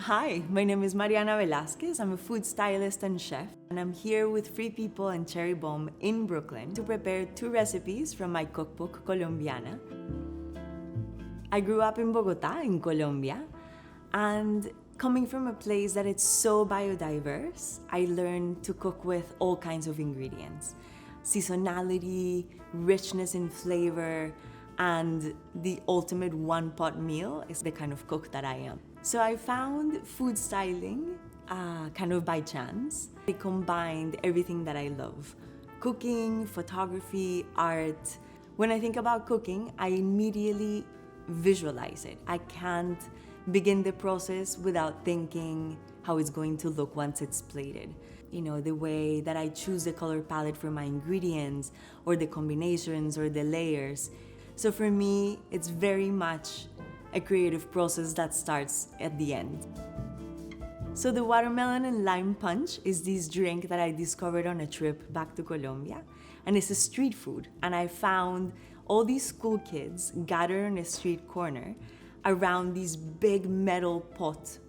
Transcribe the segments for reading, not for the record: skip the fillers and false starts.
Hi, my name is Mariana Velásquez. I'm a food stylist and chef, and I'm here with Free People and Cherry Bombe in Brooklyn to prepare 2 recipes from my cookbook, Colombiana. I grew up in Bogota, in Colombia, and coming from a place that it's so biodiverse, I learned to cook with all kinds of ingredients. Seasonality, richness in flavor, and the ultimate one-pot meal is the kind of cook that I am. So I found food styling kind of by chance. It combined everything that I love: cooking, photography, art. When I think about cooking, I immediately visualize it. I can't begin the process without thinking how it's going to look once it's plated. You know, the way that I choose the color palette for my ingredients, or the combinations, or the layers. So for me, it's very much a creative process that starts at the end. So the watermelon and lime punch is this drink that I discovered on a trip back to Colombia, and it's a street food. And I found all these school kids gathered on a street corner around this big metal pot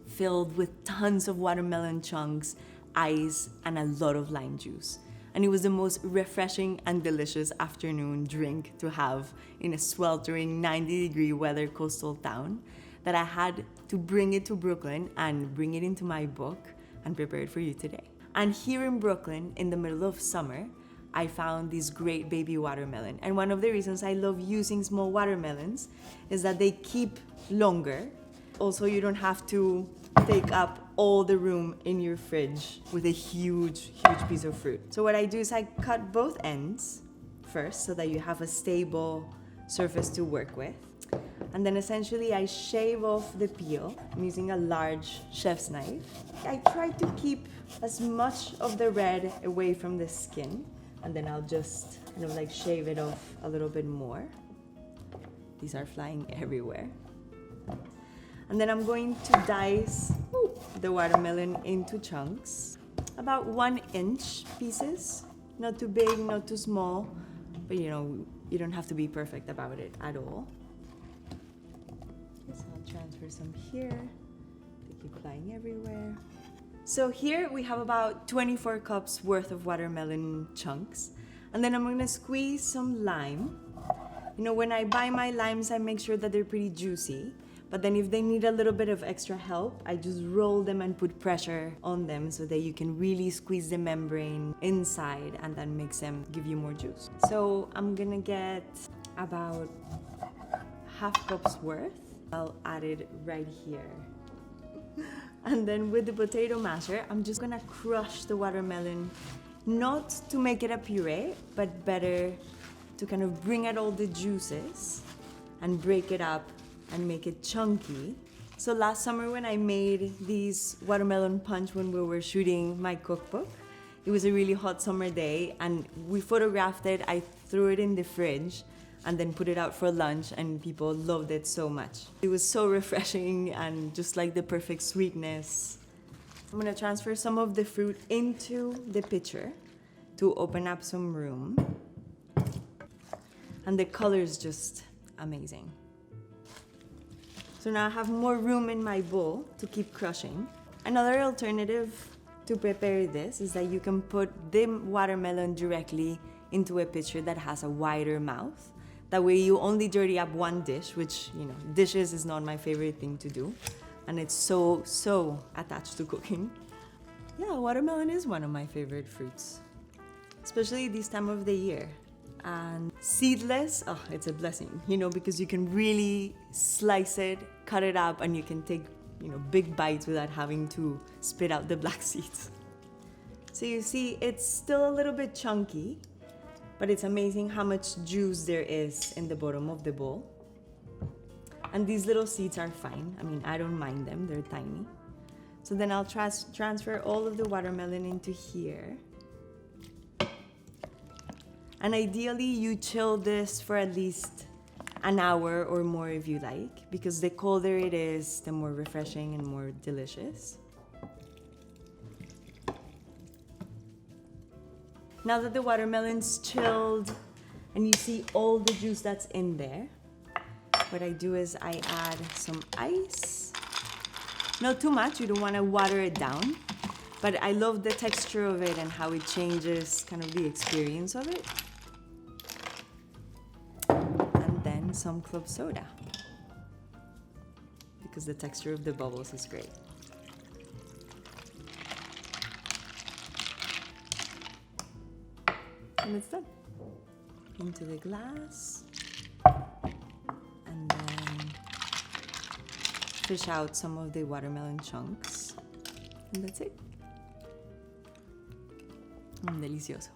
filled with tons of watermelon chunks, ice, and a lot of lime juice. And it was the most refreshing and delicious afternoon drink to have in a sweltering 90-degree weather coastal town that I had to bring it to Brooklyn and bring it into my book and prepare it for you today. And here in Brooklyn, in the middle of summer, I found this great baby watermelon. And one of the reasons I love using small watermelons is that they keep longer. Also, you don't have to take up all the room in your fridge with a huge piece of fruit. So what I do is I cut both ends first so that you have a stable surface to work with. And then essentially I shave off the peel. I'm using a large chef's knife. I try to keep as much of the red away from the skin, and then I'll just kind of like shave it off a little bit more. These are flying everywhere. And then I'm going to dice the watermelon into chunks, about 1-inch pieces. Not too big, not too small, but you know, you don't have to be perfect about it at all. So I'll transfer some here. They keep flying everywhere. So here we have about 24 cups worth of watermelon chunks. And then I'm gonna squeeze some lime. You know, when I buy my limes, I make sure that they're pretty juicy. But then if they need a little bit of extra help, I just roll them and put pressure on them so that you can really squeeze the membrane inside, and that makes them give you more juice. So I'm gonna get about half cup's worth. I'll add it right here. And then with the potato masher, I'm just gonna crush the watermelon, not to make it a puree, but better to kind of bring out all the juices and break it up and make it chunky. So last summer when I made these watermelon punch when we were shooting my cookbook, it was a really hot summer day and we photographed it. I threw it in the fridge and then put it out for lunch, and people loved it so much. It was so refreshing and just like the perfect sweetness. I'm gonna transfer some of the fruit into the pitcher to open up some room. And the color is just amazing. So now I have more room in my bowl to keep crushing. Another alternative to prepare this is that you can put the watermelon directly into a pitcher that has a wider mouth. That way you only dirty up one dish, which, you know, dishes is not my favorite thing to do. And it's so attached to cooking. Yeah, watermelon is one of my favorite fruits, especially this time of the year. And seedless, oh, it's a blessing, you know, because you can really slice it, cut it up, and you can take, you know, big bites without having to spit out the black seeds. So you see, it's still a little bit chunky, but it's amazing how much juice there is in the bottom of the bowl. And these little seeds are fine. I mean, I don't mind them, they're tiny. So then I'll transfer all of the watermelon into here. And ideally, you chill this for at least an hour or more if you like, because the colder it is, the more refreshing and more delicious. Now that the watermelon's chilled and you see all the juice that's in there, what I do is I add some ice Not too much, you don't want to water it down, but I love the texture of it and how it changes kind of the experience of it. And then some club soda, because the texture of the bubbles is great. And it's done. Into the glass. And then fish out some of the watermelon chunks. And that's it. Delicioso.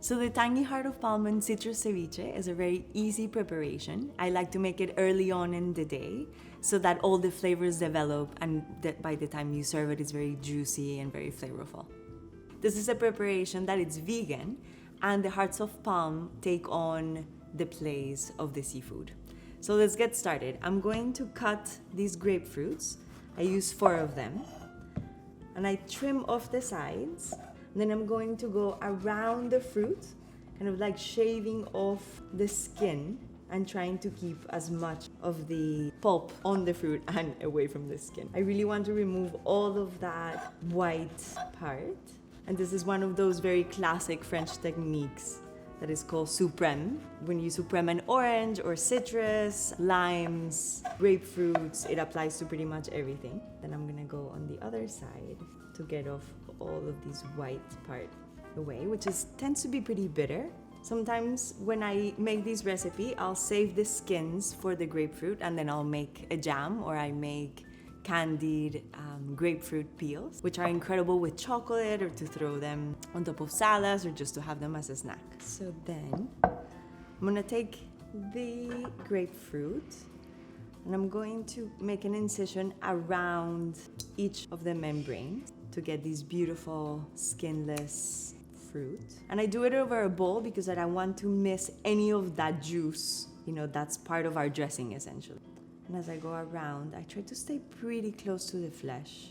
So the tangy heart of palm and citrus ceviche is a very easy preparation. I like to make it early on in the day so that all the flavors develop, and that by the time you serve it, it's very juicy and very flavorful. This is a preparation that it's vegan, and the hearts of palm take on the place of the seafood. So let's get started. I'm going to cut these grapefruits. I use 4 of them. And I trim off the sides. And then I'm going to go around the fruit, kind of like shaving off the skin and trying to keep as much of the pulp on the fruit and away from the skin. I really want to remove all of that white part. And this is one of those very classic French techniques that is called suprême. When you suprême an orange or citrus, limes, grapefruits, it applies to pretty much everything. Then I'm gonna go on the other side to get off all of these white part away, which tends to be pretty bitter. Sometimes when I make this recipe, I'll save the skins for the grapefruit and then I'll make a jam, or I make candied grapefruit peels, which are incredible with chocolate, or to throw them on top of salads, or just to have them as a snack. So then I'm gonna take the grapefruit and I'm going to make an incision around each of the membranes to get these beautiful skinless fruit. And I do it over a bowl because I don't want to miss any of that juice. You know, that's part of our dressing essentially. And as I go around, I try to stay pretty close to the flesh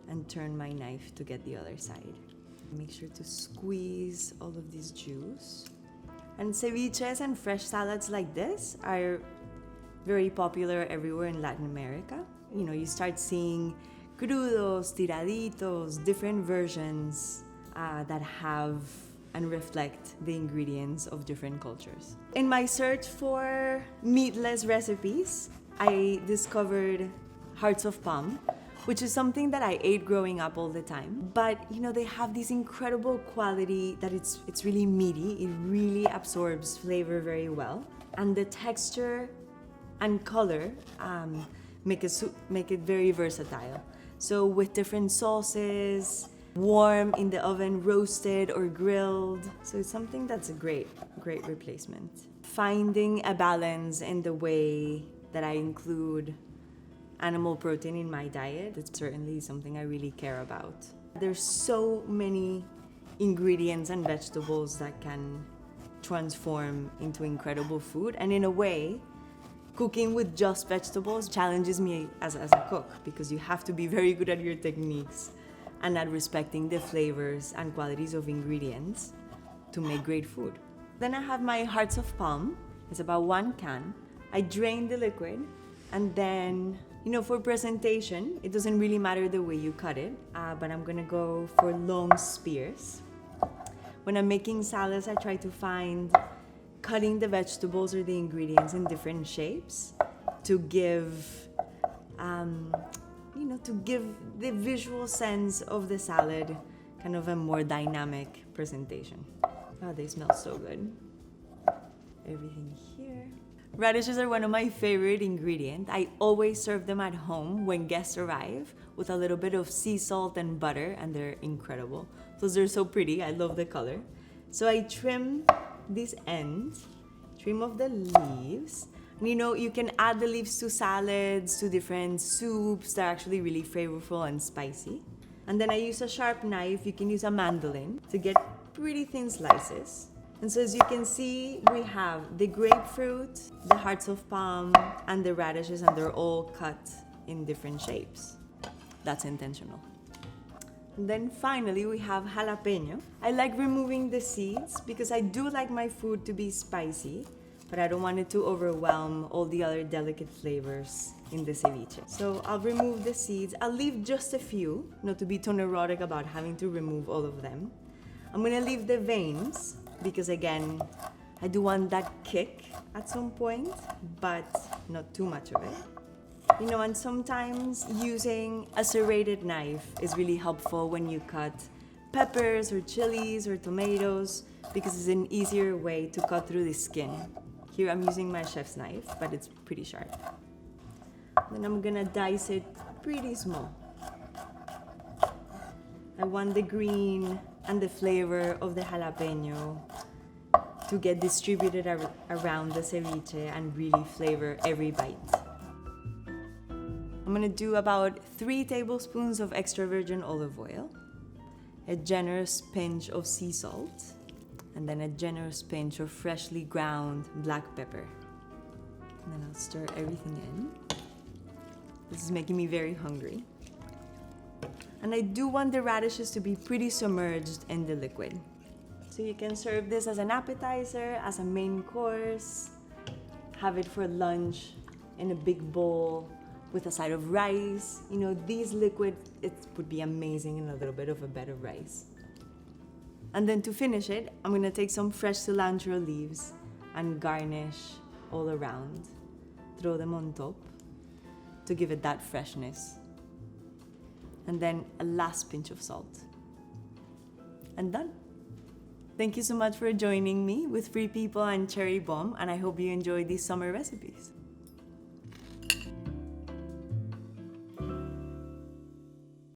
and turn my knife to get the other side. Make sure to squeeze all of this juice. And ceviches and fresh salads like this are very popular everywhere in Latin America. You know, you start seeing crudos, tiraditos, different versions that have and reflect the ingredients of different cultures. In my search for meatless recipes, I discovered hearts of palm, which is something that I ate growing up all the time. But you know, they have this incredible quality that it's really meaty. It really absorbs flavor very well, and the texture and color make it very versatile. So with different sauces, warm in the oven, roasted or grilled. So it's something that's a great replacement. Finding a balance in the way that I include animal protein in my diet, it's certainly something I really care about. There's so many ingredients and vegetables that can transform into incredible food, and in a way, cooking with just vegetables challenges me as a cook, because you have to be very good at your techniques and at respecting the flavors and qualities of ingredients to make great food. Then I have my hearts of palm. It's about 1 can. I drain the liquid, and then, you know, for presentation, it doesn't really matter the way you cut it, but I'm gonna go for long spears. When I'm making salads, I try to find cutting the vegetables or the ingredients in different shapes to give to give the visual sense of the salad kind of a more dynamic presentation. Oh, they smell so good. Everything here. Radishes are one of my favorite ingredients. I always serve them at home when guests arrive with a little bit of sea salt and butter, and they're incredible. Plus they're so pretty, I love the color. So I trim this end, trim off the leaves. You know, you can add the leaves to salads, to different soups. They're actually really flavorful and spicy. And then I use a sharp knife. You can use a mandolin to get pretty thin slices. And so as you can see, we have the grapefruit, the hearts of palm, and the radishes, and they're all cut in different shapes. That's intentional. And then finally, we have jalapeno. I like removing the seeds because I do like my food to be spicy, but I don't want it to overwhelm all the other delicate flavors in the ceviche. So I'll remove the seeds. I'll leave just a few, not to be too neurotic about having to remove all of them. I'm gonna leave the veins because again, I do want that kick at some point, but not too much of it. You know, and sometimes using a serrated knife is really helpful when you cut peppers or chilies or tomatoes because it's an easier way to cut through the skin. Here I'm using my chef's knife, but it's pretty sharp. Then I'm gonna dice it pretty small. I want the green and the flavor of the jalapeno to get distributed around the ceviche and really flavor every bite. I'm gonna do about 3 tablespoons of extra virgin olive oil, a generous pinch of sea salt, and then a generous pinch of freshly ground black pepper. And then I'll stir everything in. This is making me very hungry. And I do want the radishes to be pretty submerged in the liquid. So you can serve this as an appetizer, as a main course, have it for lunch in a big bowl with a side of rice. You know, these liquids, it would be amazing in a little bit of a bed of rice. And then to finish it, I'm gonna take some fresh cilantro leaves and garnish all around. Throw them on top to give it that freshness. And then a last pinch of salt. And done. Thank you so much for joining me with Free People and Cherry Bombe, and I hope you enjoy these summer recipes.